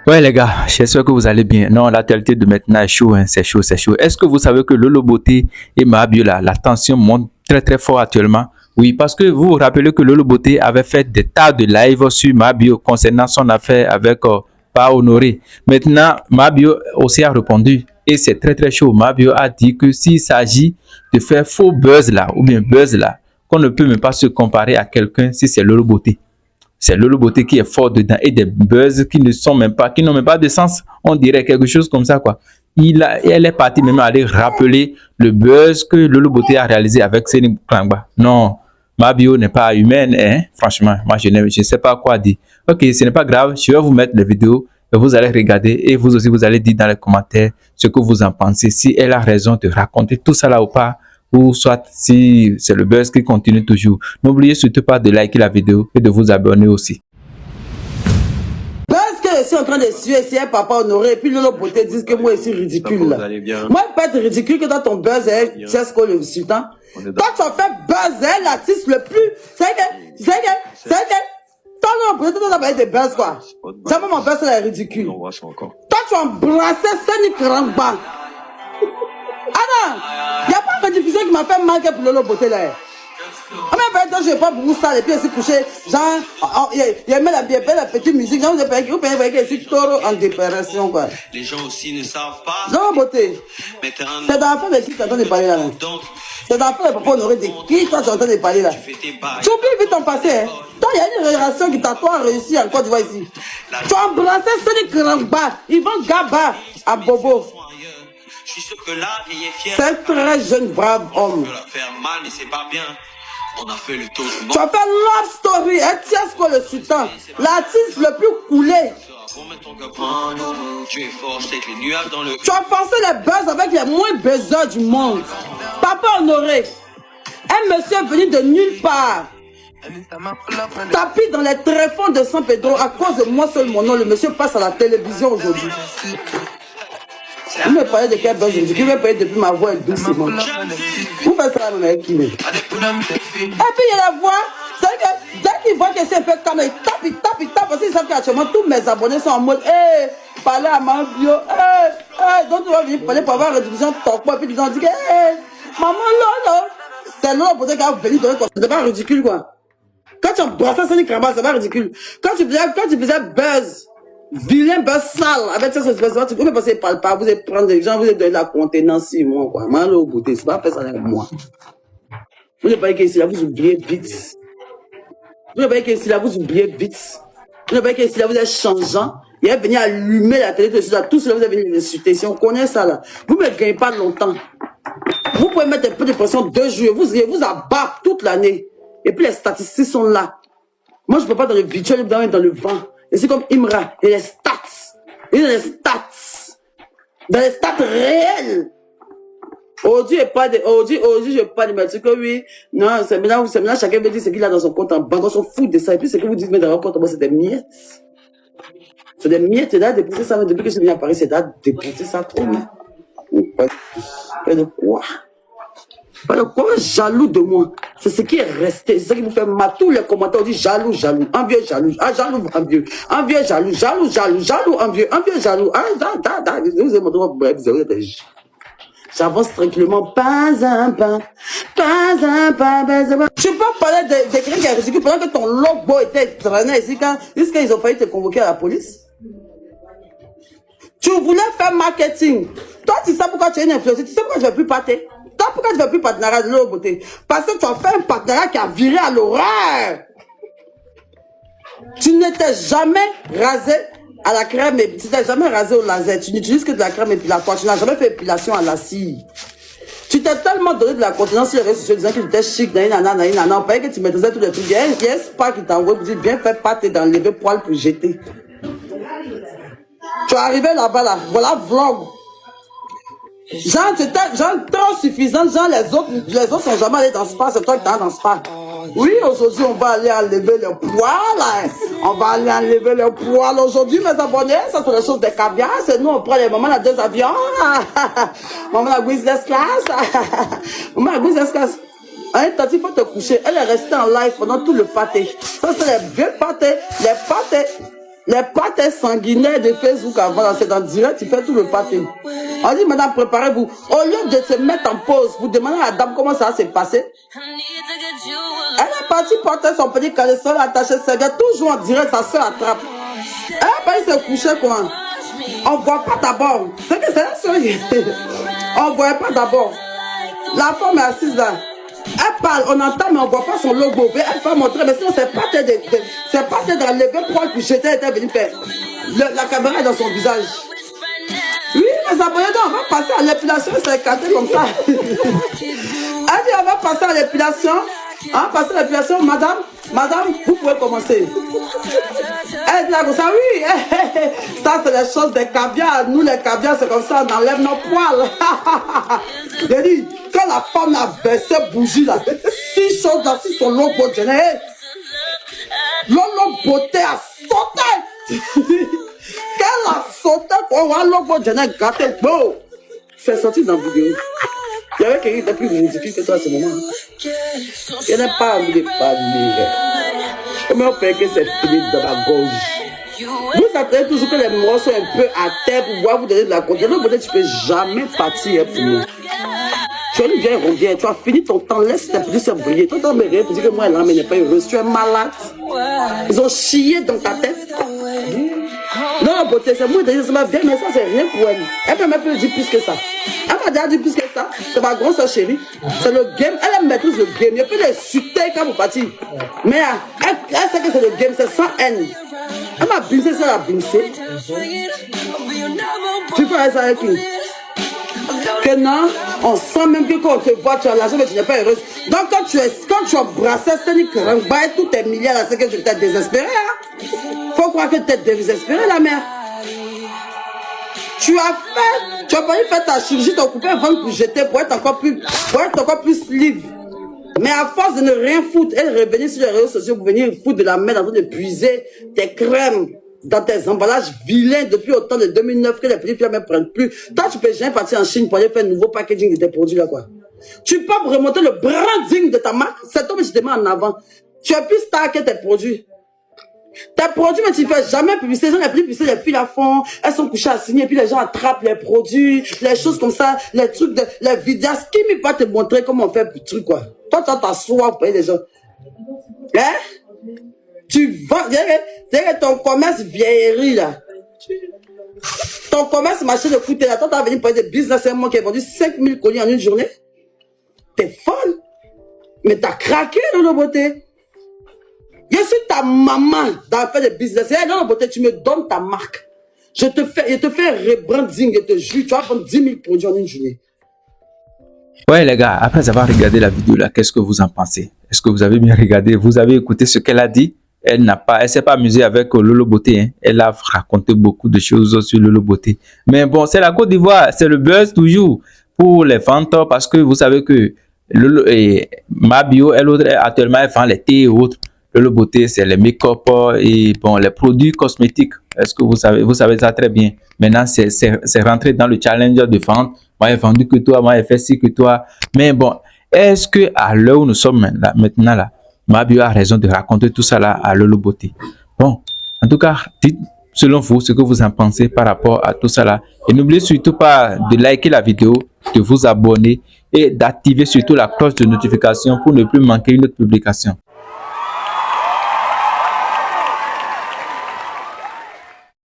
Ouais les gars, j'espère que vous allez bien. Non, l'actualité de maintenant est chaud, hein, c'est chaud, c'est chaud. Est-ce que vous savez que Lolo Beauté et Mabio là, la tension monte très très fort actuellement? Oui, parce que vous vous rappelez que Lolo Beauté avait fait des tas de lives sur Mabio concernant son affaire avec pas Honoré. Maintenant, Mabio aussi a répondu et c'est très très chaud. Mabio a dit que s'il s'agit de faire faux buzz là ou bien buzz là, qu'on ne peut même pas se comparer à quelqu'un si c'est Lolo Beauté. C'est Lolo Beauté qui est fort dedans et des buzz qui ne sont même pas, qui n'ont même pas de sens. On dirait quelque chose comme ça, quoi. Elle est partie même aller rappeler le buzz que Lolo Beauté a réalisé avec Céline Klangba. Non, ma bio n'est pas humaine, hein. Franchement, moi je ne sais pas quoi dire. Ok, ce n'est pas grave, je vais vous mettre les vidéos et vous allez regarder et vous aussi vous allez dire dans les commentaires ce que vous en pensez, si elle a raison de raconter tout ça là ou pas, ou soit si c'est le buzz qui continue toujours. N'oubliez surtout pas de liker la vidéo et de vous abonner aussi. Parce que je suis en train de suer, si un papa honoré, et puis l'autre beauté disent que moi je suis ridicule là. Moi je peux être ridicule que dans ton buzz, c'est ce qu'on le sultan. Toi tu as fait buzz, l'artiste le plus. C'est que, toi non, peut-être tu as parlé de buzz quoi. Jamais mon buzz est ridicule. Toi tu as embrassé Sani Krangba. Ah non, il n'y a pas de diffusion qui m'a fait mal que pour l'autre beauté là. En même temps, je n'ai pas beaucoup ça, et puis elle s'est couchée, genre, il met la petite musique, genre, vous payez que c'est taureau en dépression, quoi. Les gens aussi ne savent pas. Non, beauté. C'est dans la fin de qui tu entends de parler là. C'est dans la fin de papa honoré de qui toi tu entends de parler là. Tu oublies vite ton passé, hein. Toi, il y a une relation qui t'a toi réussi en Côte d'Ivoire ici. Tu as embrassé Sonic Krangba, Yvan Gaba, à Bobo. C'est un très jeune, brave homme. On a fait le tour. Tu as fait Love Story, Etiesco le sultan, l'artiste le plus coulé. Tu as forcé les buzz avec les moins buzzers du monde. Papa honoré, un monsieur est venu de nulle part. Tapis dans les tréfonds de San Pedro à cause de moi seul mon nom. Le monsieur passe à la télévision aujourd'hui. Vous me parlez de quel buzz je dis, me parler depuis ma voix est doucement. Vous faites ça avec qui? Et puis il y a la voix, c'est que dès qu'ils voient que c'est un peu comme ils tapent, parce qu'ils savent qu'actuellement tous mes abonnés sont en mode, hé, parlez à ma bio, donc tu vas venir parler pour avoir une réduction de ton poids, et puis ils vont dire, hé, maman, là, c'est l'autre pour dire qu'elle va venir donner quoi, c'est pas ridicule quoi. Quand tu embrassais Sonic Krangba, c'est pas ridicule. Quand tu faisais buzz, vilain buzz sale, avec cette expression, tu peux passer par le pas, vous allez prendre des gens, vous allez donner la contenance 6 mois, quoi. Mal au beauté, c'est pas faire ça avec moi. Vous ne parlez qu'ici, là, vous oubliez vite. Vous ne parlez qu'ici, là, vous oubliez vite. Vous ne parlez qu'ici, là, vous êtes changeant. Il est venu allumer la télé, tout cela, vous avez venu l'insulter. Si on connaît ça, là, vous ne me gagnez pas longtemps. Vous pouvez mettre un peu de pression 2 jours, vous abattre toute l'année. Et puis les statistiques sont là. Moi, je ne peux pas dans le virtuel, dans le vent. Et c'est comme Imra, il y a les stats. Il y a les stats. Dans les stats réels. Aujourd'hui, je pas de mettre que oui. Non, c'est maintenant, chacun me dit ce qu'il a dans son compte en banque. On s'en fout de ça. Et puis, ce que vous dites, mais dans votre compte en banque, c'est des miettes. C'est des miettes, là, dépenser ça. Depuis que je suis venu à Paris, c'est là, dépenser ça trop, mais. Pas de quoi? Pas de quoi? Jaloux de moi. C'est ce qui est resté. C'est ce qui vous fait mal. Tous les commentaires, on dit jaloux, envieux, jaloux. Ah, jaloux, envieux. Envieux, jaloux, envieux, jaloux. Ah, vous avez mon bref, vous avez des. J'avance tranquillement, pas un pas. Tu peux parler de quelqu'un qui a ridicule pendant que ton logo était traîné ici jusqu'à ils ont failli te convoquer à la police. Tu voulais faire marketing. Toi, tu sais pourquoi tu es une influenceuse. Tu sais pourquoi je ne vais plus parler. Toi, pourquoi tu ne veux plus partenariat de l'eau beauté? Parce que tu as fait un partenariat qui a viré à l'horreur. Tu n'étais jamais rasé à la crème, tu n'es jamais rasé au laser, tu n'utilises que de la crème épilatoire, tu n'as jamais fait épilation à la cire. Tu t'es tellement donné de la contenance sur les réseaux sociaux disant que tu étais chic, on paraît que tu maîtrisais tous les trucs. Il y a un spa qui t'envoie pour dire viens faire pâte dans les poils pour jeter. Tu es arrivé là-bas, là, voilà vlog. Genre, tu étais trop suffisante, genre les autres sont jamais allés dans le spa, c'est toi qui t'es dans le spa. Oui, aujourd'hui, on va aller enlever les poils. On va aller enlever les poils aujourd'hui, mes abonnés. Ça, sont les choses de caviar. C'est nous, on prend les mamans à 2 avions. Maman la business class. Maman la business class. Hein, Tati, il faut te coucher. Elle est restée en live pendant tout le pâté. Ça, c'est les vieux pâtés. Les pâtés. Les pâtés sanguinaires de Facebook avant, c'est dans direct, tu fais tout le pâté. On dit, madame, préparez-vous. Au lieu de se mettre en pause pour demander à la dame comment ça s'est passé, elle est partie porter son petit caleçon attaché, c'est toujours en direct, sa soeur attrape. Elle est partie se coucher, quoi. On ne voit pas d'abord. C'est que c'est la soeur. On ne voit pas d'abord. La femme est assise là. Elle parle, on entend, mais on ne voit pas son logo. Elle peut montrer, mais sinon, c'est pas de lever poil, puis j'étais venu faire. La caméra est dans son visage. Oui, les abonnés, on va passer à l'épilation, c'est écarté comme ça. Elle dit, on va passer à l'épilation. On va passer à l'épilation, madame, vous pouvez commencer. Elle dit là comme ça, oui, ça c'est les choses des caviars. Nous, les caviars, c'est comme ça, on enlève nos poils. J'ai dit, quand la femme a versé bougie là, 6 choses là, si son logo de génère, l'homme beauté a sauté. Qu'elle a sauté, on voit logo de génère gâté, beau. Fais sortir dans la vidéo. Il y avait quelqu'un qui était plus ridicule que toi à ce moment. Il n'a pas envie de parler. Comment on fait que c'est fini dans la gorge? Vous attendez toujours que les morts soient un peu à terre pour pouvoir vous donner de la confiance. Non, peut-être tu ne peux jamais partir pour nous. Tu as dit, viens, reviens. Tu as fini ton temps. Laisse tes petits se briller. Toi, tu as rien pour dire que moi, l'âme n'est pas heureuse. Tu es malade. Ils ont chié dans ta tête. Non, la beauté, c'est moi, c'est ma vieille, mais ça, c'est rien pour elle. Elle peut même plus dire plus que ça. Elle m'a déjà dit plus que ça. C'est ma grosse chérie. C'est le game. Elle maîtrise le game. Il peut les suter quand vous partez. Mais elle sait que c'est le game, c'est sans haine. Elle m'a bimsé, ça l'a bimsé. Tu peux aller ça avec qui? Que non, on sent même que quand on te voit, tu as l'argent, mais tu n'es pas heureuse. Donc quand tu as brassé, c'est-à-dire que tous tes milliards, c'est que tu t'es désespéré. Hein? Faut croire que tu es désespéré, la mère. Tu as pas fait ta chirurgie, tu as coupé un ventre pour jeter, pour être encore plus libre. Mais à force de ne rien foutre, elle revenir sur les réseaux sociaux pour venir foutre de la merde en train de puiser tes crèmes dans tes emballages vilains depuis autant de 2009 que les petites filles ne prennent plus. Toi, tu peux jamais partir en Chine pour aller faire un nouveau packaging de tes produits là, quoi. Tu peux remonter le branding de ta marque. C'est toi, mais tu te mets en avant. Tu as pu stacker tes produits. Tes produits, mais tu ne fais jamais publicité. Les gens, les plus publicités, les filles la font. Elles sont couchées à signer, puis les gens attrapent les produits, les choses comme ça, les trucs les vidéos. Qui ne peut pas te montrer comment on fait le truc, quoi. Toi, tu t'assois pour payer les gens. Hein? Tu vends, c'est ton commerce vieillerie, là. Ton commerce marché de foot, là. Toi, tu as venu parler de business, c'est moi qui ai vendu 5000 colis en une journée. T'es folle. Mais t'as craqué, dans la beauté. Je suis ta maman dans l'affaire de business. Et dans la beauté, tu me donnes ta marque. Je te fais un rebranding, je te jure, tu vas vendre 10 000 produits en une journée. Ouais les gars, après avoir regardé la vidéo là, qu'est-ce que vous en pensez? Est-ce que vous avez bien regardé? Vous avez écouté ce qu'elle a dit? Elle s'est pas amusée avec Lolo Beauté, hein. Elle a raconté beaucoup de choses sur Lolo Beauté. Mais bon, c'est la Côte d'Ivoire, c'est le buzz toujours pour les ventes parce que vous savez que Lolo et Mabio, actuellement, elle vend les thés et autres. Lolo Beauté, c'est les make-up et bon, les produits cosmétiques. Est-ce que vous savez ça très bien. Maintenant, c'est rentré dans le challenge de vente. Moi, j'ai vendu que toi, moi, j'ai fait ci que toi. Mais bon, est-ce que à l'heure où nous sommes maintenant là, Mabio a raison de raconter tout ça là à Lolo Beauté? Bon, en tout cas, dites selon vous ce que vous en pensez par rapport à tout ça là. Et n'oubliez surtout pas de liker la vidéo, de vous abonner et d'activer surtout la cloche de notification pour ne plus manquer une autre publication.